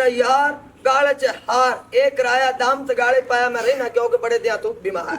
मेरा यार गाले च हार एक कराया दाम ते गाले पाया मैं रहना क्योंकि बड़े दिया तू बीमार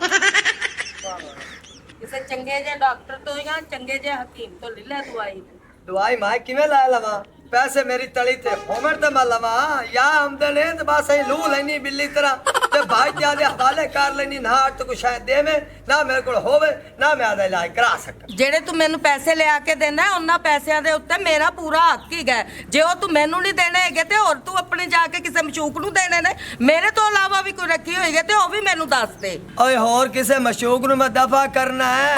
ਕਿਸੇ ਚੰਗੇ ਜਿਹੇ ਡਾਕਟਰ ਤੋਂ ਜਾਂ ਚੰਗੇ ਜਿਹੇ ਹਕੀਮ ਤੋਂ ਲੈ ਲੈ ਦਵਾਈ दवाई मां किवें ला लवा पैसे मेरी तली ते होमर ते मैं लवा या आमदन है ते बस लू लेनी बिल्ली तरह ते भाई जादे हवाले कर लेनी ना तो कुछ शायद देवे ना मेरे को होवे ना मैं आदा इलाज करा सका ਜਿਹੜੇ ਤੂੰ ਮੈਨੂੰ ਪੈਸੇ ਲਿਆ ਕੇ ਦੇਣਾ ਉਹਨਾਂ ਪੈਸਿਆਂ ਦੇ ਉੱਤੇ ਮੇਰਾ ਪੂਰਾ ਹੱਕ ਹੀ ਹੈ ਜੇ ਉਹ ਤੂੰ ਮੈਨੂੰ ਨਹੀਂ ਦੇਣੇ ਹੈਗੇ ਤੇ ਹੋਰ ਤੂੰ ਆਪਣੇ ਜਾ ਕੇ ਕਿਸੇ ਮਸ਼ੂਕ ਨੂੰ ਦੇਣੇ ਨੇ ਮੇਰੇ ਤੋਂ ਇਲਾਵਾ ਵੀ ਕੋਈ ਰੱਖੀ ਹੋਈ ਹੈ ਤੇ ਉਹ ਵੀ ਮੈਨੂੰ ਦੱਸ ਦੇ ओए होर किसे मशूक नु मैं दफा करना है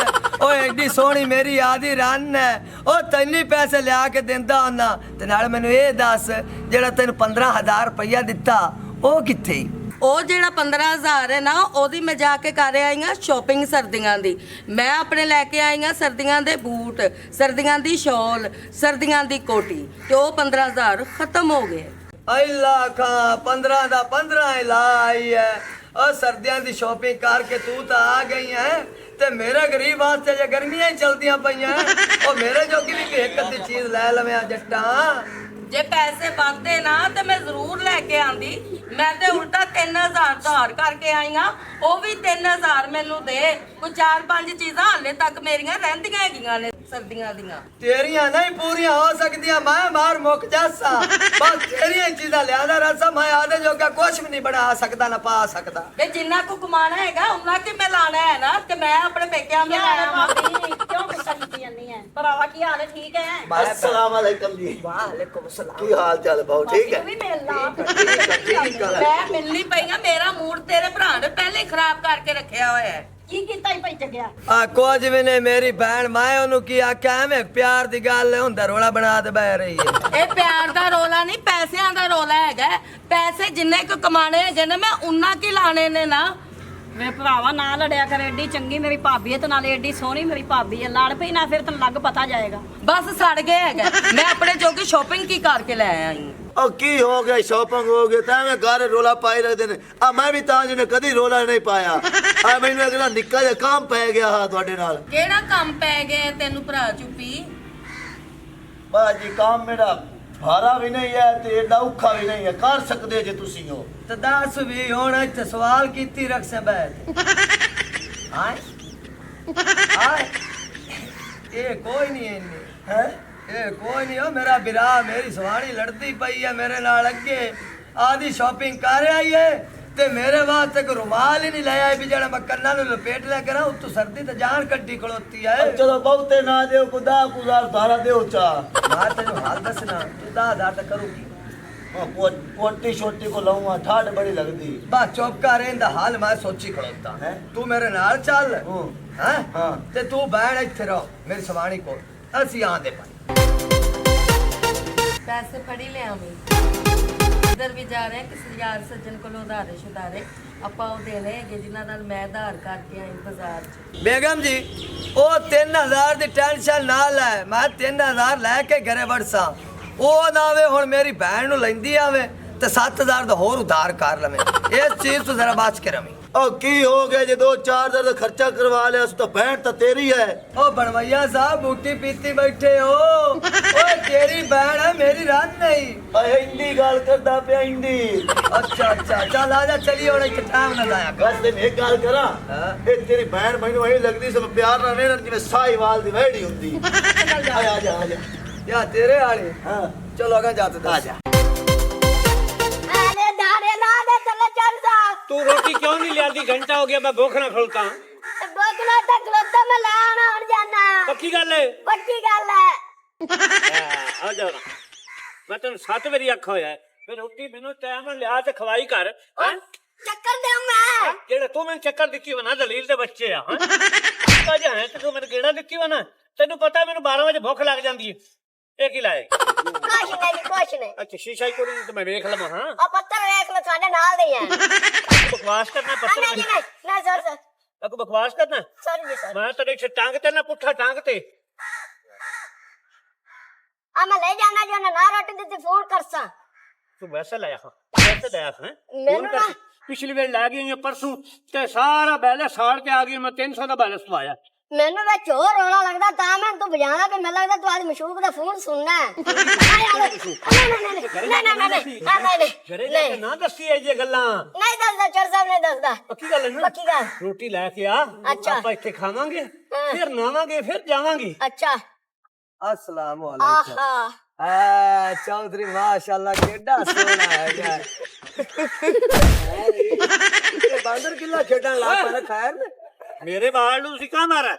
ओए एडी सोहनी मेरी आदी रन है ओ तैनी पैसे लिया के देंदा होना ते नाल मैनू ये दस जेड़ा तैनू 15000 रुपया दिता ओ किथे ਉਹ ਜਿਹੜਾ 15000 ਹੈ ਨਾ ਉਹਦੀ ਮੈਂ ਜਾ ਕੇ ਕਰ ਆਈ ਹਾਂ ਸ਼ਾਪਿੰਗ ਸਰਦੀਆਂ ਦੀ ਮੈਂ ਆਪਣੇ ਲੈ ਕੇ ਆਈ ਹਾਂ ਸਰਦੀਆਂ ਦੇ ਬੂਟ ਸਰਦੀਆਂ ਦੀ ਸ਼ਾਲ ਸਰਦੀਆਂ ਦੀ ਕੋਟੀ ਤੇ ਉਹ 15000 ਖਤਮ ਹੋ ਗਏ अल्लाह का 15 दा 15 लाई है ओ सर्दियां दी शॉपिंग करके तू तो आ गई है ते मेरे गरीब वास्ते जे गर्मियां ही चलदियां पईयां ओ मेरे जोगी भी एक अद्धी चीज ले लवे जट्टा ਜੇ ਪੈਸੇ ਵੱਧਦੇ ਨਾ ਤੇ ਮੈਂ ਜ਼ਰੂਰ ਲੈ ਕੇ ਆਂਦੀ ਮੈਂ ਤੇ ਉਲਟਾ 3000 ਧਾਰ ਕਰਕੇ ਆਈ ਆ ਉਹ ਵੀ 3000 ਮੈਨੂੰ ਦੇ ਕੋਈ 4-5 ਚੀਜ਼ਾਂ ਹਾਲੇ ਤੱਕ ਮੇਰੀਆਂ ਰਹਿੰਦੀਆਂ ਹੈਗੀਆਂ ਨੇ ਸਰਦੀਆਂ ਦੀਆਂ तेरियां नहीं पूरियां हो सकदियां मैं मार मुक जासा बस तेरियां चीज़ां लियादा रसा मैं आदे जोगा कुछ भी नहीं बना सकदा ना पा सकदा ਵੇ ਜਿੰਨਾ ਕੁ ਕਮਾਣਾ ਹੈਗਾ ਉਹਨਾਂ ਕਿ ਮੈਂ ਲਾਣਾ ਹੈ ਨਾ ਤੇ ਮੈਂ ਆਪਣੇ ਪੇਕਿਆਂ ਦੇ ਲਾਇਆ ਮਾਂ क्यों गुस्सा की जानी है भरावा की हाल है ठीक है अस्सलाम वालेकुम जी वालेकुम सलाम की हाल चाल बहुत ठीक है भी मिल ला ਮੈਂ ਮਿਲਣੀ ਪਈ ਆ ਮੇਰਾ ਮੂਡ ਤੇਰੇ ਭਰਾ ਨੇ ਪਹਿਲੇ ਹੀ ਖਰਾਬ ਕਰਕੇ ਰੱਖਿਆ ਹੋਇਆ ਹੈ की कीता ही पई गया आ कुछ भी नहीं मेरी बहन मैं ओनू की आख्या एवें प्यार दी गल हुंदा रोला बना ते बह रही है ਇਹ ਪਿਆਰ ਦਾ ਰੋਲਾ ਨਹੀਂ ਪੈਸਿਆਂ ਦਾ ਰੋਲਾ ਹੈਗਾ ਪੈਸੇ ਜਿੰਨੇ ਕੁ ਕਮਾਣੇ ਹੈਗੇ ਨੇ ਮੈਂ ਉਨਾ ਕੀ ਲਾਣੇ ਨੇ ਨਾ ਵੇ ਭਰਾਵਾ ਨਾ ਲੜਿਆ ਕਰ ਏਡੀ ਚੰਗੀ ਮੇਰੀ ਭਾਬੀ ਹੈ ਤੇ ਨਾਲੇ ਏਡੀ ਸੋਹਣੀ ਮੇਰੀ ਭਾਬੀ ਹੈ ਲੜ ਪਈ ਨਾ ਫਿਰ ਤੈਨੂੰ ਲੱਗ ਪਤਾ ਜਾਏਗਾ ਬਸ ਸੜ ਗਏ ਹੈਗਾ ਮੈਂ ਆਪਣੇ ਜੋਗੀ ਸ਼ਾਪਿੰਗ ਕੀ ਕਰਕੇ ਲੈ ਆਈ और की हो गया शॉपिंग हो गया तां मैं घर रोला पाई रखदे ने आ मैं भी तां जी ने कदी रोला नहीं पाया आ मैनू अगला निक्का जिहा काम पै गया हा तुहाडे नाल ਕਿਹੜਾ ਕੰਮ ਪੈ ਗਿਆ ਤੈਨੂੰ ਭਰਾ ਚੁੱਪੀ बाजी काम मेरा भारा भी नहीं है ते एडा औखा भी नहीं है कर सकदे जे तुसी हो ते दस भी हुण इत्थे सवाल कीती रख से बैठ आए आए ये कोई नहीं इन्नी हैं ए कोई नहीं हो मेरा बिरा मेरी सवाणी लड़ती पई है मेरे नाल अगे आदि शॉपिंग कर आई है ते मेरे वास्ते कोई रुमाल ही नहीं ले आई भी जेड़ा मैं कन्ना नु लपेट लिया करा उत्तों सर्दी ते जान कड्डी खलोती है चलो बहुते ना देओ खुदा गुजार धारा देओ चा मैं तेनू हाल दसना तू 10,000 तक करूगी कोटी छोटी को लाऊंगा ठाड बड़ी लगदी बस चुप कर इंदा हाल मैं सोची खलोता हैं? तू मेरे नाल चल हूं हैं हां ते तू बैठ इत्थे रहो मेरी सवाणी को ਅਸੀਂ ਆਂਦੇ ਪਏ ਪੈਸੇ ਫੜੀ ਲਿਆਵੀਂ ਇਧਰ ਵੀ ਜਾ ਰਹੇ ਕਿਸੇ ਯਾਰ ਸੱਜਣ ਕੋਲੋਂ ਉਧਾਰੇ ਸ਼ੁਧਾਰੇ ਆਪਾਂ ਉਹ ਦੇਣੇ ਹੈਗੇ ਜਿਨ੍ਹਾਂ ਨਾਲ ਮੈਂ ਉਧਾਰ ਕਰਕੇ ਆਈ ਬਾਜ਼ਾਰ 'ਚ बेगम जी ओ 3000 ਦੀ ਟੈਨਸ਼ਨ ਨਾ ਲੈ ਮੈਂ 3000 ਲੈ ਕੇ ਘਰੇ ਵੜਸਾਂ ਉਹ ਨਾ ਵੇ ਹੁਣ ਮੇਰੀ ਭੈਣ ਨੂੰ ਲੈਂਦੀ ਆਵੇ ਤੇ 7000 ਦਾ ਹੋਰ ਉਧਾਰ ਕਰ ਲਵੇਂ ਇਸ ਚੀਜ਼ ਤੋਂ ਜ਼ਰਾ ਬਚ ਕੇ ਰਵੀਂ ओ की हो गया जे 2-4 हज़ार खर्चा करवा लिया उस तो बहन तो तेरी है ओ बनवैया साहब बूटी पीती बैठे हो ओए तेरी बहन है मेरी रान नहीं हिंदी गाल करदा पे हिंदी अच्छा अच्छा चल आजा चलिए और एक टाइम ना जाया कर बस दिन एक गाल करा हाँ? ए तेरी बहन मैनू वही लगदी सब प्यार ना रहना जिवें साहिवाल दी वहड़ी हुंदी आ जा या तेरे वाली हां चलो आगे जाते आ जा अरे दाने ना दे चले चल जा तू रोटी क्यों नहीं लियाती घंटा हो गया मैं भूख ना खड़ता बोकला तक लोता में लाना और जाना पक्की गल है पक्की गल है आ जाओ ना मैं तेन 7 बारी आखा होया है फिर रोटी मैनू टाइम नाल लिया ते खवाई कर हैं चक्कर दूंगा जेड़ा तू मैनू चक्कर दित्ती वा ना दलील दे बच्चे आ हैं अज है तू मैनू गेड़ा दित्ती वा ना तेनू पता मैनू 12 बजे भूख लग जांदी है ਇਹ ਕੀ ਲਾਏ कुछ नहीं अच्छा शीशा ही कोई तो मैं देख लवां हां और पत्थर देख लो थाने नाल दे हैं बकवास करना पत्थर नहीं नहीं ना सर अब बकवास करना सॉरी जी सर मैं तेरे से टांग ते ना पुट्ठा टांग ते आ मैं ले जाना जो ना रोटी देती फोन करसा तू वैसे लाया हां वैसे लाया हां मैनू ना पिछली बार ला गई परसों ते सारा बैलेंस साड़ के आ गई मैं 300 का बैलेंस पाया ਮੈਨੂੰ ਵਿੱਚ ਹੋਰ ਰੌਲਾ ਲੱਗਦਾ ਤਾਂ ਮੈਂ ਤੂੰ ਵਜਾਣਾ ਕਿ ਮੈਨੂੰ ਲੱਗਦਾ ਤੂੰ ਅੱਜ ਮਸ਼ੂਕ ਦਾ ਫੋਨ ਸੁਣਨਾ ਹੈ ਘਰੇ ਜਾ ਕੇ ਨਾ ਦੱਸੀ ਇਹ ਜੇ ਗੱਲਾਂ। ਨਹੀਂ ਦੱਸਦਾ ਚਰ ਸਾਹਿਬ ਨਹੀਂ ਦੱਸਦਾ ਪੱਕੀ ਗੱਲ ਹੈ ਨਾ? ਪੱਕੀ ਗੱਲ। ਰੋਟੀ ਲੈ ਕੇ ਆ, ਅੱਛਾ। ਆਪਾਂ ਇੱਥੇ ਖਾਵਾਂਗੇ, ਹਾਂ। ਫਿਰ ਨਾਵਾਂਗੇ, ਫਿਰ ਜਾਵਾਂਗੇ। ਅੱਛਾ अस्सलाम वालेकुम। ਆਹਾ चौधरी माशाल्लाह केड़ा सोना है बांदर किला खेडन ला पर खैर ने ਮੇਰੇ ਬਾਲ ਨੂੰ ਤੁਸੀਂ ਕਾ ਮਾਰਾ?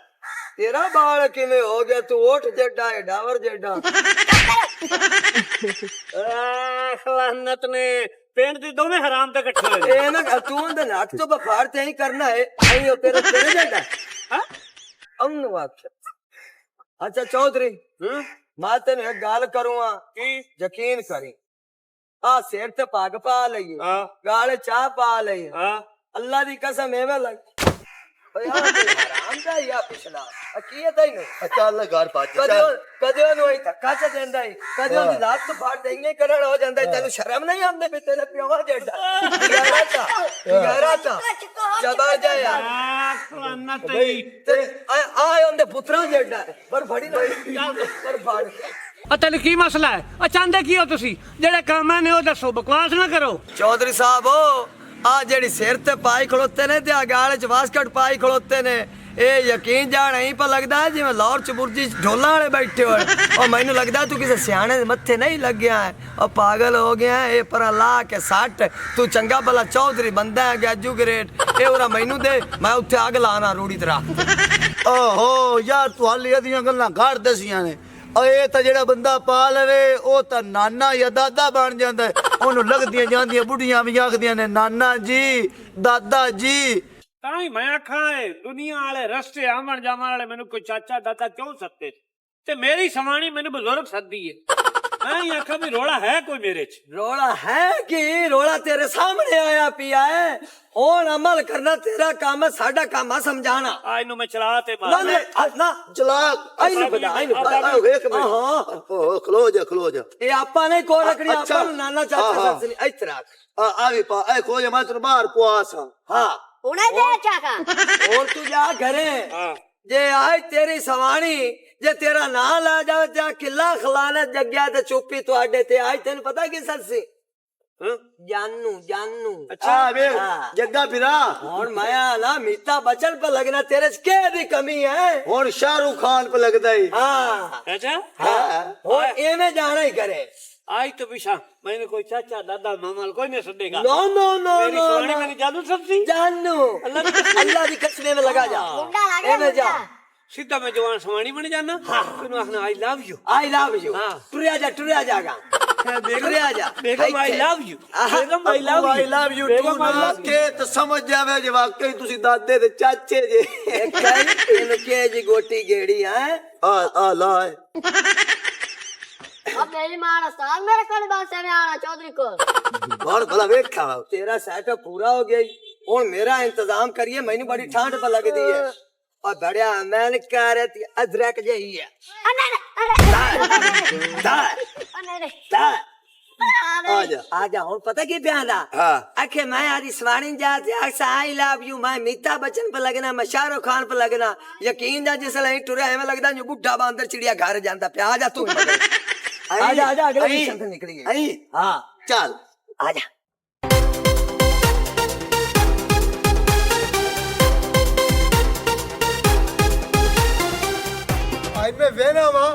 तेरा बाल किवें हो गया तू ओठ जेडा है डावर जेडा ਖਲਾਨਤ ਨੇ ਪਿੰਡ ਦੇ ਦੋਵੇਂ ਹਰਾਮ ਤੇ ਇਕੱਠੇ ਹੋਏ ਨੇ। ए ना तू दे नाक तो बखार ते ही करना है आई ओ तेरे तेरे जेडा हां अमन वाक्य। अच्छा चौधरी मैं तेन एक गल करूंगा ਕੀ? यकीन करी आ सिर ते पग पा लईए ਹਾਂ गाले चाह पा लईए ਹਾਂ अल्लाह दी कसम एवें लग ओ यार तू हराम दा या पिछला की है तैनू ਚੱਲ ਘਰ ਪਾ कदे कदे नु ही धक्का च देंदा है कदे दी लात तो फाड़ देंगे करन हो जांदा है तेनु शर्म नहीं आंदे भी तेरे प्योवा जेडा गहरा था जबर जा यार ਖਲਾਨਤ ते आए ओंदे पुत्रा जेडा पर फड़ी ना पर फाड़ ਆ ਤੈਨੂੰ ਕੀ ਮਸਲਾ ਹੈ? ਆ ਚਾਹੁੰਦੇ ਕੀ ਹੋ ਤੁਸੀਂ? ਜਿਹੜੇ ਕੰਮ ਨੇ ਉਹ ਦੱਸੋ, ਬਕਵਾਸ ਨਾ ਕਰੋ। चौधरी साहब आ जेड़ी सिर ते पाई खड़ोते ने ते आ गाले च वास्कट पाई खड़ोते ने ए यकीन जान नहीं पर लगदा है जिवें लाहौर च बुर्जी ढोला वाले बैठे हो और मैनू लगदा तू किसी सियाने दे मत्थे नहीं लग गया है और पागल हो गया है। ए पर ला के सट तू चंगा भला चौधरी बंदा है गैजू ग्रेट ए ओरा मैनू दे मैं उत्थे अग लाना रूड़ी तरह। ਓਹੋ ਯਾਰ ਤੁਹਾਲੀਆਂ ਦੀਆਂ ਗੱਲਾਂ ਘੜ ਦਸੀਆਂ ਨੇ। ਇਹ ਤਾਂ ਜਿਹੜਾ ਬੰਦਾ ਪਾ ਲਵੇ ਉਹ ਤਾਂ ਨਾਨਾ ਜਾਂ ਦਾਦਾ ਬਣ ਜਾਂਦਾ ਹੈ। ਉਹਨੂੰ ਲੱਗਦੀਆਂ ਜਾਂਦੀਆਂ ਬੁੱਢੀਆਂ ਵੀ ਆਖਦੀਆਂ ਨੇ ਨਾਨਾ ਜੀ ਦਾਦਾ ਜੀ। ਤਾਂ ਹੀ ਮੈਂ ਆਖਾਂ ਏ ਦੁਨੀਆ ਵਾਲੇ ਰਸਤੇ ਆਵਣ ਜਾਵਣ ਵਾਲੇ ਮੈਨੂੰ ਕੋਈ ਚਾਚਾ ਦਾਦਾ ਕਿਉਂ ਸੱਦੇ ਤੇ ਮੇਰੀ ਸਵਾਣੀ ਮੈਨੂੰ ਬਜ਼ੁਰਗ ਸੱਦੀ ਏ। ਮੈਂ ਹੀ ਆਖਾਂ ਵੀ ਰੋਲਾ ਹੈ ਕੋਈ ਮੇਰੇ ਚ। रोला है कि रोला तेरे सामने आया पिया है हुण अमल करना तेरा काम है साडा काम है समझाना। ਆ ਇਹਨੂੰ ਮੈਂ ਚਲਾ ਤੇ ना ਮਾਰ ना ना ਚਲਾਕ आई नहीं पता आई नहीं पता ਇੱਕ ਮਿੰਟ हाँ ਓਹ ਖਲੋ ਜਾ ਖਲੋ ਜਾ। ये आपा नहीं को रखनी अच्छा। आपा नाना चाचा हाँ, हाँ। ससुर इतरा ਆ ਵੀ ਪਾ ਇਹ ਖੋ ਜਾ ਮੈਂ ਤੈਨੂੰ ਬਾਹਰ ਪੁਆਸਾਂ। हाँ ਹੁਣੇ ਦੇ ਚਾਕਾ और तू जा घरे ਹਾਂ जे आए तेरी सवाणी जे तेरा ना ला जावे जा किला खलाने जग्या ते चुप्पी तुहाडे ते आज तेन पता की ससी ਹਾਂ जानू जानू ਆ ਵੇ हाँ। ਜੱਗਾ ਫਿਰਾ और माया ना मीता बचन पे लगना तेरे च के दी कमी है। ਹੁਣ ਸ਼ਾਹਰੁਖ ਖਾਨ पे लगदा है। हाँ ਅੱਛਾ हाँ और एवें जाना ही करे। ਆਈ ਤਾਂ ਪਿਛਾ ਮੈਨੂੰ ਕੋਈ ਚਾਚਾ ਦਾਦਾ ਮਾਮਾ ਕੋਈ ਨਹੀਂ ਸੱਦੇਗਾ। नो नो नो ਮੇਰੀ नो ਸਵਾਣੀ नो ਮੇਰੀ ਜਾਦੂ ਸੱਦੀ जानू अल्लाह दी कसम में लगा जा ਮੁੰਡਾ ਲੱਗ ਗਿਆ एवें जा ਮੁੰਡਾ। ਸਿੱਧਾ ਮੈਂ ਜਵਾਨ ਸਵਾਣੀ ਬਣ ਜਾਣਾ ਤੈਨੂੰ ਆਖਣਾ I love you. I love you हाँ। टुरिया जागा टुरिया जा ਬੇਗਮ ਆਈ ਲਵ ਯੂ। ਬੇਗਮ I love I you. love you too ਨਾ ਕੇ ਤਾਂ ਸਮਝ ਜਾਵੇ ਜੇ ਵਾਕਈ ਤੁਸੀਂ ਦਾਦੇ ਦੇ ਚਾਚੇ ਜੇ। इन के जी गोटी गेड़ी है ਆ ਲਾ अब मेरी मां उस्ताद मेरे कोल बात से में आना चौधरी को ਬਾਹਰ ਭਲਾ ਵੇਖਾ ਵਾ। तेरा सेटअप पूरा हो गया और मेरा इंतजाम करिए मैंने बड़ी ठंड पर लगती है और बड़ा मैंने कह रही थी अदरक जही है ਆ ਜਾ आजा हूं पता की प्यादा हाँ। आखे मैं आज सवाणी जाते अक्सा आई लव यू मैं अमिताभ बच्चन पे लगना मैं शाहरुख खान पे लगना यकीन जा जिस नहीं टुरे हमें लगता जो बुढ़ा बांदर चिड़िया घर जाता पे आजा तू आजा आजा अगले मिशन से निकली ਆਈ हाँ ਚੱਲ आजा ਅੱਜ ਮੈਂ ਵੇਨਾ ਵਾ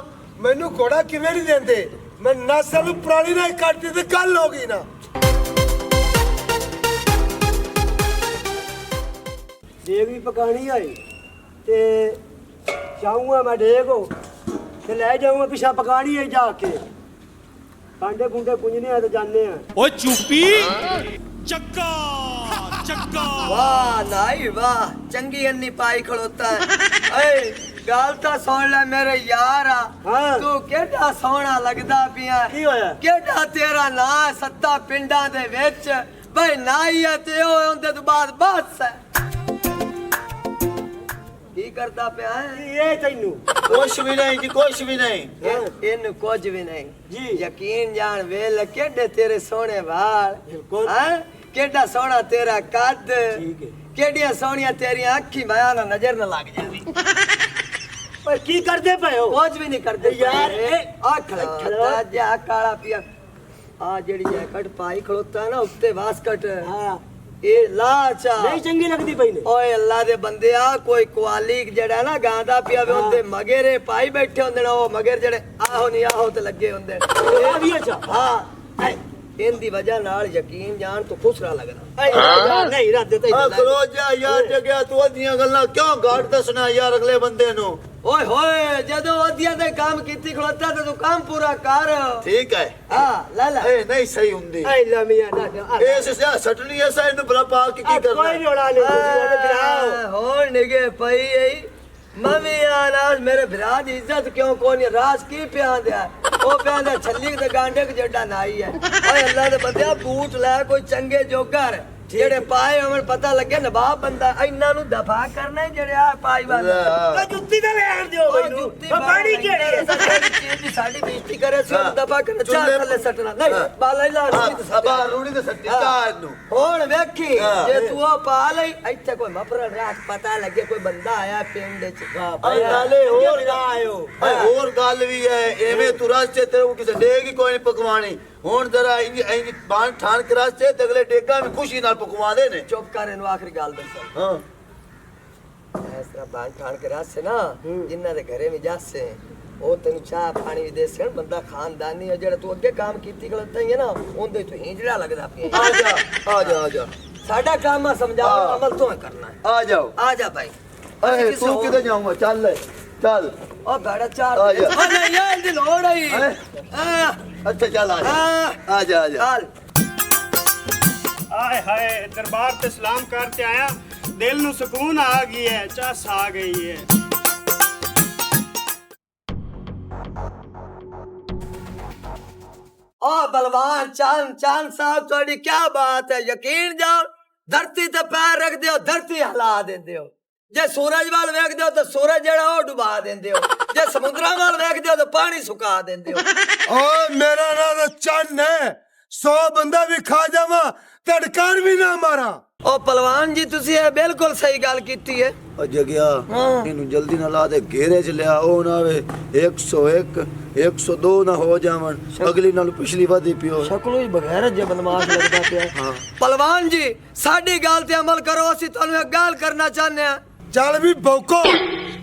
ਮੈਨੂੰ ਘੋੜਾ ਕਿਵੇਂ ਨਹੀਂ ਦਿੰਦੇ ਮੈਂ ਨਸਲ ਨੂੰ ਪੁਰਾਣੀ ਨਾਲ ਕੱਟਦੀ ਤੇ ਗੱਲ ਹੋ ਗਈ ਨਾ देग भी पकानी है ते जाऊंगा मैं देगो ते ले जाऊंगा पिछा पकानी है जाके कांडे कुंडे कुंजने हैं तो जाने हैं ਓ ਚੁੱਪੀ ਚੱਕਾ ਚੱਕਾ वाह नाई वाह चंगी अन्नी पाई खड़ोता है ए गाल ता सुन ले मेरे यार हाँ। तू केड़ा सोहना लगदा पिया की होया केड़ा तेरा ना सत्ता पिंडा दे विच भाई नाई है ते ओ ओंदे तो बाद बस है की करदा पिया है ਇਹ ਤੈਨੂੰ ਕੁਛ ਵੀ ਨਹੀਂ ਜੀ ਕੁਛ ਵੀ ਨਹੀਂ इन कुछ भी नहीं जी। यकीन जान वेल केडे तेरे सोने वाल बिल्कुल। हैं केडा सोना तेरा कद ठीक है। केडियां सोनियां तेरी अखी माया ना नजर न लग जावी पर की करते पे हो ਕੁਝ ਵੀ ਨਹੀਂ ਕਰਦੇ ਯਾਰ, ਆ ਖੜਾ ਜਾ ਕਾਲਾ ਪਿਆ ਆ ਜਿਹੜੀ ਜੈਕਟ ਪਾਈ ਖਲੋਤਾ ਨਾ ਉੱਤੇ ਵਾਸਕਟ हाँ ਇਹ ਲਾਚਾ नहीं चंगी लगती पई ने ਓਏ ਅੱਲਾ ਦੇ ਬੰਦਿਆ ਕੋਈ ਕੁਆਲੀ ਜਿਹੜਾ ਨਾ ਗਾਂਦਾ ਪਿਆ ਵੇ ਉਹਦੇ ਮਗੇਰੇ ਪਾਈ ਬੈਠੇ ਹੁੰਦੇ ਨੇ ਉਹ ਮਗਰ ਜਿਹੜੇ ਆਹੋ ਨਹੀਂ ਆਹੋ ਤੇ ਲੱਗੇ ਹੁੰਦੇ ਨੇ आ भी अच्छा ਹਾਂ ਇਹਦੀ ਵਜ੍ਹਾ ਨਾਲ ਯਕੀਨ ਜਾਣ ਤੋਂ ਖੁਸਰਾ ਲੱਗਦਾ यार नहीं रात देते ਆ ਖਲੋ ਜਾ ਯਾਰ ਜਗਿਆ ਤੂੰ ਉਹਦੀਆਂ ਗੱਲਾਂ ਕਿਉਂ ਘਾਟ ਦੱਸਣਾ ਯਾਰ ਅਗਲੇ ਬੰਦੇ ਨੂੰ ਓਏ ਹੋਏ ਜਦੋਂ ਉਹਦੀਆਂ ਦੇ ਕੰਮ ਕੀਤੀ ਖਲੋਤਾ ਤੇ ਤੂੰ ਕੰਮ ਪੂਰਾ ਕਰ ਠੀਕ ਹੈ ਹਾਂ ਲੈ ਲੈ ਇਹ ਨਹੀਂ ਸਹੀ ਹੁੰਦੀ आई ला मियां ना ਇਸ ਸਿਆ ਸਟਣੀ ਐਸਾ ਇਹਨੂੰ ਬਲਾ ਪਾ ਕੇ ਕੀ ਕਰਨਾ कोई रोड़ा नहीं तुझे गिराओ ਹੁਣ ਨਿਗੇ ਪਈ ਐ ਮਮੀ ਆਨਾਸ ਮੇਰੇ ਭਰਾ ਦੀ ਇੱਜ਼ਤ ਕਿਉਂ ਕੋਨੀ ਰਾਜ ਕੀ ਪਿਆਂਦਿਆ ਉਹ ਪਿਆਂਦਾ ਛੱਲੀ ਤੇ ਗਾਂਡੇ ਕ ਜੱਡਾ ਨਾਈ ਹੈ ਓਏ ਅੱਲਾ ਦੇ ਬੰਦਿਆ ਬੂਟ ਲੈ ਕੋਈ ਚੰਗੇ ਜੋਗਰ ਜਿਹੜੇ ਪਾਏ ਹੋਣ ਪਤਾ ਲੱਗੇ ਨਵਾਬ ਬੰਦਾ ਇਹਨਾਂ ਨੂੰ ਦਫਾ ਕਰਨਾ ਜਿਹੜੇ ਆ ਪਾਈ ਵਾਲਾ जुत्ती तो ले आन दियो ਓਏ भाई ਜੁੱਤੀ पानी केड़ी है ਚੀਜ਼ ਸਾਡੀ ਬੇਇੱਜ਼ਤੀ ਕਰੇ ਸੀ ਉਹਨੂੰ ਦਫਾ ਕਰਨਾ ਚਾਹ ਥੱਲੇ ਸੱਟਣਾ ਨਹੀਂ ਬਾਲਾ ਹੀ ਲਾ ਅਬਾ ਰੂੜੀ ਤੇ ਸੱਟੀ ਚਾਹ ਇਹਨੂੰ ਹੁਣ ਵੇਖੀ ਹਾਂ। ਜੇ ਤੂੰ ਉਹ ਪਾ ਲਈ ਇੱਥੇ ਕੋਈ ਮਫਰਲ ਰਾਤ ਪਤਾ ਲੱਗੇ ਕੋਈ ਬੰਦਾ ਆਇਆ ਪਿੰਡ ਚ ਅਰੇ ਨਾਲੇ ਹੋਰ ना आयो ਹੋਰ ਗੱਲ ਵੀ ਹੈ ਐਵੇਂ ਤੂੰ ਰਸਤੇ ਤੇ ਉਹ ਕਿਸੇ ਡੇਗੀ ਕੋਈ ਨਹੀਂ ਪਕਵਾਣੀ ਹੁਣ ਜਰਾ ਇੰਜ ਬਾਣ ਠਾਣ ਕੇ ਰਸਤੇ ਤੇ ਅਗਲੇ ਡੇਗਾ ਵੀ ਖੁਸ਼ੀ ਨਾਲ ਪਕਵਾਉਂਦੇ ਨੇ ਚੁੱਪ ਕਰ ਇਹਨੂੰ ਆਖਰੀ ਗੱਲ ਦੱਸਾਂ ਹਾਂ ਇਸ ਤਰ੍ਹਾਂ ਬਾਣ ਠਾਣ ਕੇ ਰਾਸੇ ਨਾ ਜਿਨ੍ਹਾਂ ਦੇ ਘਰੇ ਵੀ ਜਾਸੇ ਉਹ ਤੈਨੂੰ ਚਾਹ ਪਾਣੀ ਵੀ ਦੇ ਸਣ ਬੰਦਾ ਖਾਨਦਾਨੀ ਹੈ ਜਿਹੜਾ ਤੂੰ ਅੱਗੇ ਕੰਮ ਕੀਤੀ ਗਲਤ ਹੀ ਹੈ ਨਾ ਉਹਦੇ ਤੋਂ ਹੀਜੜਾ ਲੱਗਦਾ ਪਿਆ ਆ ਜਾ ਆ ਜਾ ਆ ਜਾ ਸਾਡਾ ਕੰਮ ਆ ਸਮਝਾਉਣ ਹਾਂ। ਅਮਲ ਤੋਂ ਕਰਨਾ ਹੈ ਆ ਜਾਓ ਆ ਜਾ ਭਾਈ ਏ ਤੂੰ ਕਿਤੇ ਜਾਊਂਗਾ ਚੱਲ ਚੱਲ ਉਹ ਬੜਾ ਚਾਰ ਆ ਜਾ। ਉਹ ਨਹੀਂ ਯਾਰ ਦੀ ਲੋੜ ਆਈ ਹੈਂ? ਆ ਅੱਛਾ ਚੱਲ ਆ ਜਾ ਆ ਆ ਜਾ ਆ ਜਾ ਚੱਲ ਆਏ ਹਾਏ ਦਰਬਾਰ ਤੇ ਸਲਾਮ ਕਰਕੇ ਆਇਆ ਦਿਲ ਨੂੰ ਸਕੂਨ ਆ ਗਈ ਹੈ ਚਸ ਆ ਗਈ ਹੈ ओ बलवान चांद चांद साहब थोड़ी क्या बात है यकीन जाओ धरती ते पैर रख दियो धरती हिला देंदे हो जे सूरज वाल वेख दियो तो सूरज जड़ा ओ डुबा देंदे हो जे समुद्रा वाल वेख दियो तो पानी सुका देंदे हो ਓ ਮੇਰਾ ਨਾਂ ਤਾਂ ਚੰਨ ਹੈ 100 ਬੰਦਾ ਵੀ ਖਾ ਜਾਵਾਂ ਤੜਕਾਨ ਵੀ ਨਾ ਮਾਰਾਂ ओ पहलवान जी तुसी ये बिल्कुल सही गल कीती है ਉਹ ਜਗਿਆ ਹਾਂ। ਇਹਨੂੰ ਜਲਦੀ ਨਾਲ ਲਾ ਦੇ ਘੇਰੇ ਚ ਲਿਆ ਉਹ ਨਾ ਵੇ 101 102 ਨਾ ਹੋ ਜਾਵਣ ਅਗਲੀ ਨਾਲ ਪਿਛਲੀ ਵਾਦੀ ਪਿਓ ਸ਼ਕਲੋਂ ਹੀ ਬਗੈਰ ਜੇ ਬਦਮਾਸ਼ ਲੱਗਦਾ ਪਿਆ ਹਾਂ। पहलवान जी साडी गल ते अमल करो ਅਸੀਂ ਤੁਹਾਨੂੰ ਇੱਕ ਗੱਲ ਕਰਨਾ ਚਾਹੁੰਦੇ ਆ ਚੱਲ ਵੀ ਬੌਕੋ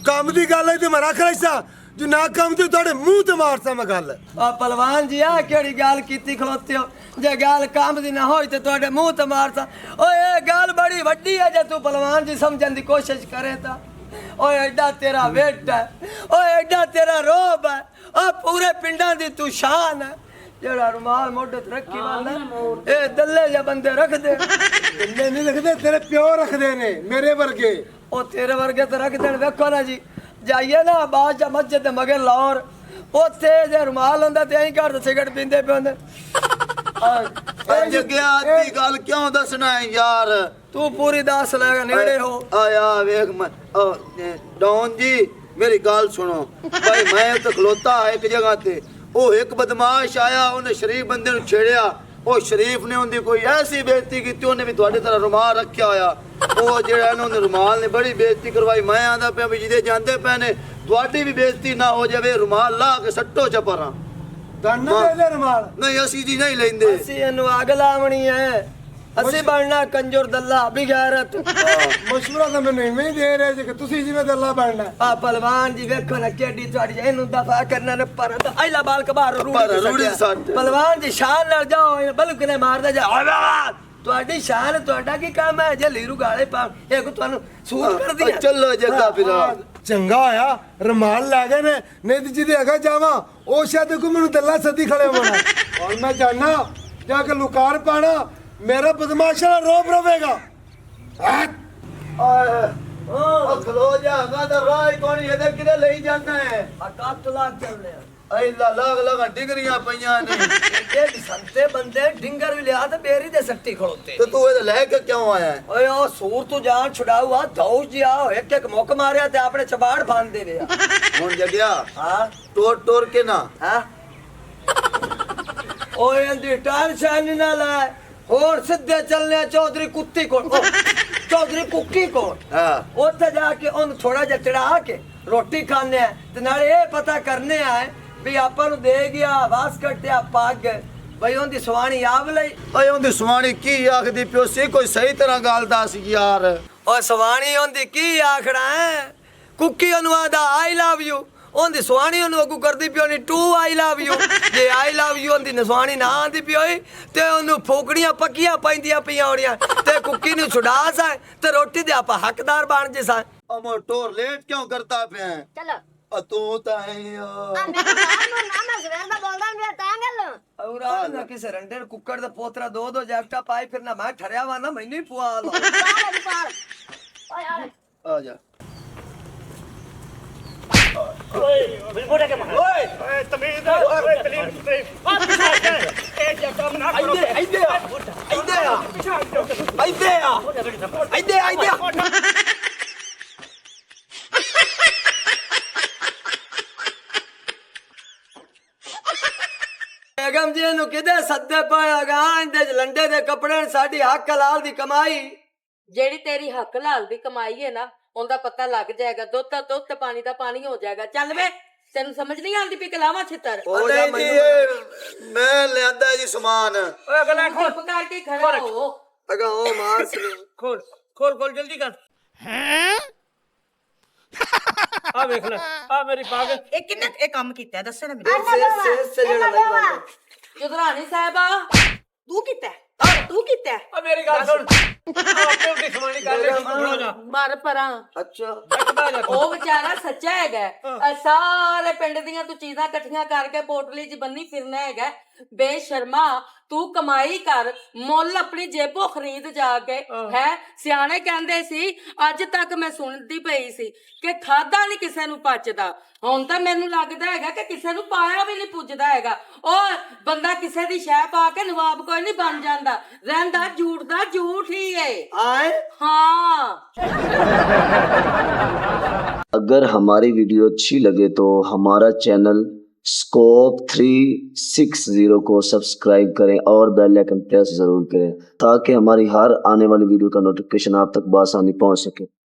ਕੰਮ ਦੀ ਗੱਲ ਹੈ ਤੇ ਮੈਂ ਰੱਖ ਲੈਸਾ ਜੇ ਨਾ ਕੰਮ ਤੇ ਤੁਹਾਡੇ ਮੂੰਹ ਤੇ ਮਾਰਸਾ ਮੈਂ ਗੱਲ ਆ ਪਹਿਲਵਾਨ ਜੀ ਆ ਕਿਹੜੀ ਗੱਲ ਕੀਤੀ ਖਲੋਤੇ ਹੋ ਜੇ ਗੱਲ ਕੰਮ ਦੀ ਨਾ ਹੋਈ ਤੇ ਤੁਹਾਡੇ ਮੂੰਹ ਤੇ ਮਾਰਦਾ ਓਏ ਇਹ ਗੱਲ ਬੜੀ ਵੱਡੀ ਹੈ ਜੇ ਤੂੰ ਪਹਿਲਵਾਨ ਜੀ ਸਮਝਣ ਦੀ ਕੋਸ਼ਿਸ਼ ਕਰੇ ਤਾਂ ਓਏ ਐਡਾ ਤੇਰਾ ਵੇਟ ਹੈ ਓਏ ਐਡਾ ਤੇਰਾ ਰੋਬ ਹੈ ਆ ਪੂਰੇ ਪਿੰਡਾਂ ਦੀ ਤੂੰ ਸ਼ਾਨ ਹੈ ਜਿਹੜਾ ਰੁਮਾਲ ਮੋਢੇ ਤੇ ਰੱਖੀ ਵਾਲਾ ਇਹ ਦੱਲੇ ਜਾਂ ਬੰਦੇ ਰੱਖਦੇ ਇੰਨੇ ਨਹੀਂ ਰੱਖਦੇ ਤੇਰੇ ਪਿਓ ਰੱਖਦੇ ਨੇ ਮੇਰੇ ਵਰਗੇ ਉਹ ਤੇਰੇ ਵਰਗੇ ਤੇ ਰੱਖ ਦੇਣ ਵੇਖੋ ਨਾ ਜੀ ਜਾਈਏ ਨਾ ਬਾਦਸ਼ਾਹ ਮਸਜਿਦ ਦੇ ਮਗਰ ਲਾਹੌਰ ਉੱਥੇ ਜੇ ਰੁਮਾਲ ਹੁੰਦਾ ਤੇ ਐਂ ਘਰ ਸਿਗਰਟ ਪੀਂਦੇ ਪਏ ਹੁੰਦੇ ਜਗਿਆ ਦੀ ਗੱਲ ਕਿਉਂ ਦੱਸਣਾ ਹੈ ਯਾਰ ਤੂੰ ਪੂਰੀ ਦੱਸ ਲੈਗਾ ਨੇੜੇ ਹੋ ਆਇਆ ਵੇਖ ਮੈਂ ਡੌਨ ਜੀ ਮੇਰੀ ਗੱਲ ਸੁਣੋ ਭਾਈ ਮੈਂ ਉੱਥੇ ਖਲੋਤਾ ਇੱਕ ਜਗ੍ਹਾ ਤੇ ਉਹ ਇੱਕ ਬਦਮਾਸ਼ ਆਇਆ ਉਹਨੇ ਸ਼ਰੀਫ ਬੰਦੇ ਨੂੰ ਛੇੜਿਆ ਉਹ ਸ਼ਰੀਫ ਨੇ ਉਹਦੀ ਕੋਈ ਐਸੀ ਬੇਇੱਜ਼ਤੀ ਕੀਤੀ ਉਹਨੇ ਵੀ ਤੁਹਾਡੇ ਤਰ੍ਹਾਂ ਰੁਮਾਲ ਰੱਖਿਆ ਹੋਇਆ ਉਹ ਜਿਹੜਾ ਉਹਨੇ ਰੁਮਾਲ ਨੇ ਬੜੀ ਬੇਇੱਜ਼ਤੀ ਕਰਵਾਈ ਮੈਂ ਆਂਦਾ ਪਿਆ ਵੀ ਜਿਹਦੇ ਜਾਂਦੇ ਪਏ ਨੇ ਤੁਹਾਡੀ ਵੀ ਬੇਇੱਜ਼ਤੀ ਨਾ ਹੋ ਜਾਵੇ ਰੁਮਾਲ ਲਾ ਕੇ ਸੱਟੋ ਚਪਰਾਂ ਦੰਨ ਦੇ ਦੇ ਰਮਾਲ ਨਹੀਂ ਅਸੀਂ ਜੀ ਨਹੀਂ ਲੈਂਦੇ ਅਸੀਂ ਇਹਨੂੰ ਅੱਗ ਲਾਵਣੀ ਹੈ ਅਸੀਂ ਬਣਨਾ ਕੰਜਰ ਦੱਲਾ ਬਗੈਰਤ ਮਸ਼ਵਰਾ ਤਾਂ ਮੈਨੂੰ ਇਵੇਂ ਹੀ ਦੇ ਰਹੇ ਜੇ ਕਿ ਤੁਸੀਂ ਜਿਵੇਂ ਦੱਲਾ ਬਣਨਾ ਆ ਪਹਿਲਵਾਨ ਜੀ ਵੇਖੋ ਨਾ ਕਿੱਡੀ ਤੁਹਾਡੀ ਇਹਨੂੰ ਦਫਾ ਕਰਨਾ ਨੇ ਪਰ ਤਾਂ ਆਇਲਾ ਬਾਲ ਕਬਾਰ ਰੂੜੀ ਸੱਟ। ਪਹਿਲਵਾਨ ਜੀ ਸ਼ਾਨ ਨਾਲ ਜਾਓ ਇਹ ਬਲਕ ਨੇ ਮਾਰਦਾ ਜਾ ਤੁਹਾਡੀ ਸ਼ਾਨ ਤੁਹਾਡਾ ਕੀ ਕੰਮ ਹੈ ਜੇ ਲੀਰੂ ਗਾਲੇ ਪਾ ਇਹ ਕੋ ਤੁਹਾਨੂੰ ਸੂਟ ਕਰਦੀ ਹੈ ਚੱਲੋ ਜੱਗਾ ਫਿਰਾ ਚੰਗਾ ਹੋਇਆ ਰਮਾਲ ਲੈ ਗਏ ਨੇ ਨਹੀਂ ਤੇ ਜਿਹਦੇ ਅਗਾ ਜਾਵਾਂ ਉਹ ਸ਼ਾਇਦ ਕੋ ਮੈਨੂੰ ਦੱਲਾ ਸੱਦੀ ਖੜੇ ਹੋਣਾ ਔਰ ਮੈਂ ਜਾਣਾ ਜਾ ਕੇ ਲੁਕਾਰ ਪਾਣਾ ਮੇਰਾ ਬਦਮਾਸ਼ਾ ਰੋਬ ਰਵੇਗਾ ਉਹ ਖਲੋ ਜਾਗਾ ਤਾਂ ਰਾਹ ਕੋਣੀ ਇਹਦੇ ਕਿਤੇ ਲਈ ਜਾਣਾ ਹੈ ਆ ਕੱਟ ਲਾ ਚੱਲਦੇ ਆ ਐਲਾ ਲਾਗ ਲਗਾ ਡਿਗਰੀਆਂ ਪਈਆਂ ਨੇ ਇਹ ਸੰਤੇ ਬੰਦੇ ਡਿੰਗਰ ਵੀ ਲਿਆ ਤੇ ਬੇਰੀ ਦੇ ਸੱਟੀ ਖਲੋਤੇ ਤੇ ਤੂੰ ਇਹ ਲੈ ਕੇ ਕਿਉਂ ਆਇਆ ਹੈ? ਓਏ ਉਹ ਸੂਰ ਤੋਂ ਜਾਨ ਛੁਡਾਊ ਆ ਦੌੜ ਜਿਆ ਇੱਕ ਇੱਕ ਮੁੱਕ ਮਾਰਿਆ ਤੇ ਆਪਣੇ ਚਬਾੜ ਬੰਨ ਦੇ ਰਿਹਾ ਹੁਣ ਜਗਿਆ ਹਾਂ ਟੋਰ ਟੋਰ ਕੇ ਨਾ ਹਾਂ ਓਏ ਇਹਦੀ ਟੈਨਸ਼ਨ ਨਾ ਲੈ ਹੋਰ ਸਿੱਧੇ ਚੱਲਨੇ ਚੌਧਰੀ ਕੁੱਤੀ ਕੋਲ ਚੌਧਰੀ ਕੁੱਕੀ ਕੋਲ ਹਾਂ ਉੱਥੇ ਜਾ ਕੇ ਉਹਨੂੰ ਥੋੜਾ ਜਿਹਾ ਚੜਾ ਕੇ ਰੋਟੀ ਖਾਣੇ ਆ ਤੇ ਨਾਲੇ ਇਹ ਪਤਾ ਕਰਨੇ ਆ ਵੀ ਆਪਾਂ ਨੂੰ ਦੇ ਗਿਆ ਵਾਸਕਟ ਤੇ ਆ ਪੱਗ ਬਈ ਉਹਦੀ ਸਵਾਣੀ ਆਵ ਲਈ। ਓਏ ਉਹਦੀ ਸੁਆਣੀ ਕੀ ਆਖਦੀ ਪਿਓ ਸੀ, ਕੋਈ ਸਹੀ ਤਰ੍ਹਾਂ ਗੱਲ ਦੱਸ ਯਾਰ। ਓ ਸਵਾਣੀ ਉਹਦੀ ਕੀ ਆਖਣਾ ਹੈ? ਕੁੱਕੀ ਉਹਨੂੰ ਆਦਾ ਆਈ ਲਵ ਯੂ, ਉਹਦੀ ਸਵਾਣੀ ਉਹਨੂੰ ਅੱਗੂ ਕਰਦੀ ਪਿਓ ਨਹੀਂ ਟੂ ਆਈ ਲਵ ਯੂ। ਜੇ ਆਈ ਲਵ ਯੂ ਉਹਦੀ ਨਸਵਾਣੀ ਨਾ ਆਂਦੀ ਪਿਓਈ ਤੇ ਉਹਨੂੰ ਫੋਕੜੀਆਂ ਪੱਕੀਆਂ ਪੈਂਦੀਆਂ ਪਈਆਂ ਹੋਣੀਆਂ ਤੇ ਕੁੱਕੀ ਨੂੰ ਛੁਡਾ ਸਾਂ ਤੇ ਰੋਟੀ ਦੇ ਆਪਾਂ ਹੱਕਦਾਰ ਬਣ ਜੇ ਸਾਂ। ਅਮੋ ਟੋਰ ਲੇਟ ਕਿਉਂ ਕਰਤਾ ਪਿਆ? ਚਲੋ ਤੂੰ ਤਾਂ ਹੀ ਆ ਆ ਮੈਂ ਮੈਂ ਸਵੇਰ ਦਾ ਬੋਲਦਾ ਮੈਂ ਤਾਂ ਗੱਲ ਔਰ ਆ ਨਾ ਕਿਸੇ ਰੰਡੇ ਕੁੱਕੜ ਦਾ ਪੋਤਰਾ ਦੋ ਜੈਕਟਾਂ ਪਾਈ ਫਿਰਨਾ ਮੈਂ ਠਰਿਆ ਵਾ ਨਾ ਮੈਨੂੰ ਹੀ ਪਵਾ ਲਓ। ਓਏ ਯਾਰ ਆ ਜਾ। ਓਏ ਤਮੀਜ਼ ਓਏ ਪਲੀਜ਼ ਇਹ ਜੇ ਕੰਮ ਨਾ ਕਰੋ। ਬੇਗਮ ਜੀ ਨੂੰ ਕਿਤੇ ਸੱਦੇ ਪਾਇਆਗਾ ਇਹਦੇ ਚ ਲੰਡੇ ਦੇ ਕੱਪੜੇ ਸਾਡੀ ਹੱਕ ਹਲਾਲ ਦੀ ਕਮਾਈ। ਜਿਹੜੀ ਤੇਰੀ ਹੱਕ ਲਾਲ ਦੀ ਕਮਾਈ ਹੈ ਨਾ ਉਹਦਾ ਪਤਾ ਲੱਗ ਜਾਏਗਾ। ਦੁੱਧ ਦਾ ਦੁੱਧ ਤੇ ਪਾਣੀ ਦਾ ਪਾਣੀ ਹੋ ਜਾਏਗਾ। ਚੱਲ ਵੇ ਤੈਨੂੰ ਸਮਝ ਨਹੀਂ ਆਉਂਦੀ ਪਈ ਕਲਾਵਾ ਛਿੱਤਰ। ਨਹੀਂ ਜੀ ਇਹ ਮੈਂ ਲਿਆਂਦਾ ਜੀ ਸਮਾਨ। ਓਏ ਅਗਲਾ ਖੋਲ ਚੁੱਪ ਕਰਕੇ ਖੜਾ ਹੋ। ਅਗਾ ਉਹ ਮਾਰ ਸਨੀ ਖੋਲ ਖੋਲ ਖੋਲ ਜਲਦੀ ਕਰ। ਆ ਵੇਖ ਲੈ ਆ ਮੇਰੀ ਪੱਗ। ਇਹ ਕਿੰਨੇ ਇਹ ਕੰਮ ਕੀਤਾ ਦੱਸੇ ਨਾ ਮੈਨੂੰ। ਸੇ ਜਿਹੜਾ ਲੱਗਦਾ ਜੁਦਰਾਣੀ ਸਾਹਿਬਾ ਤੂੰ ਕੀਤਾ ਤੂੰ ਕੀਤਾ ਆ ਮੇਰੀ ਗੱਲ ਸੁਣ ਆਪੇ ਉੱਤੇ ਸਮਾਨੀ ਕਰ ਲੈ ਹੋ ਜਾ ਮਰ ਪਰਾਂ। ਅੱਛਾ ਉਹ ਵਿਚਾਰਾ ਸੱਚਾ ਹੈਗਾ। ਇਹ ਸਾਰੇ ਪਿੰਡ ਦੀਆਂ ਤੂੰ ਚੀਜ਼ਾਂ ਇਕੱਠੀਆਂ ਕਰਕੇ ਪੋਟਲੀ 'ਚ ਬੰਨੀ ਫਿਰਨਾ ਹੈਗਾ। ਬੇਸ਼ਰਮਾ ਤੂੰ ਕਮਾਈ ਕਰ, ਮੁੱਲ ਆਪਣੀ ਜੇਬੋਂ ਖਰੀਦ ਜਾ ਕੇ। ਹੈ ਸਿਆਣੇ ਕਹਿੰਦੇ ਸੀ, ਅੱਜ ਤੱਕ ਮੈਂ ਸੁਣਦੀ ਪਈ ਸੀ ਕਿ ਖਾਦਾ ਨਹੀਂ ਕਿਸੇ ਨੂੰ ਪਚਦਾ। ਹੁਣ ਤਾਂ ਮੈਨੂੰ ਲੱਗਦਾ ਹੈਗਾ ਕਿ ਕਿਸੇ ਨੂੰ ਪਾਇਆ ਵੀ ਨਹੀਂ ਪੁੱਜਦਾ ਹੈਗਾ। ਉਹ ਬੰਦਾ ਕਿਸੇ ਦੀ ਸ਼ੈ ਪਾ ਕੇ ਨਵਾਬ ਕੋਈ ਨਹੀਂ ਬਣ ਜਾਂਦਾ। ਰਹਿੰਦਾ ਝੂਠ ਦਾ ਝੂਠ ही है। आए हाँ। अगर हमारी वीडियो अच्छी लगे तो हमारा चैनल स्कोप 360 को सब्सक्राइब करें और बेल आइकन प्रेस जरूर करें ताकि हमारी हर आने वाली वीडियो का नोटिफिकेशन आप तक बआसानी पहुंच सके।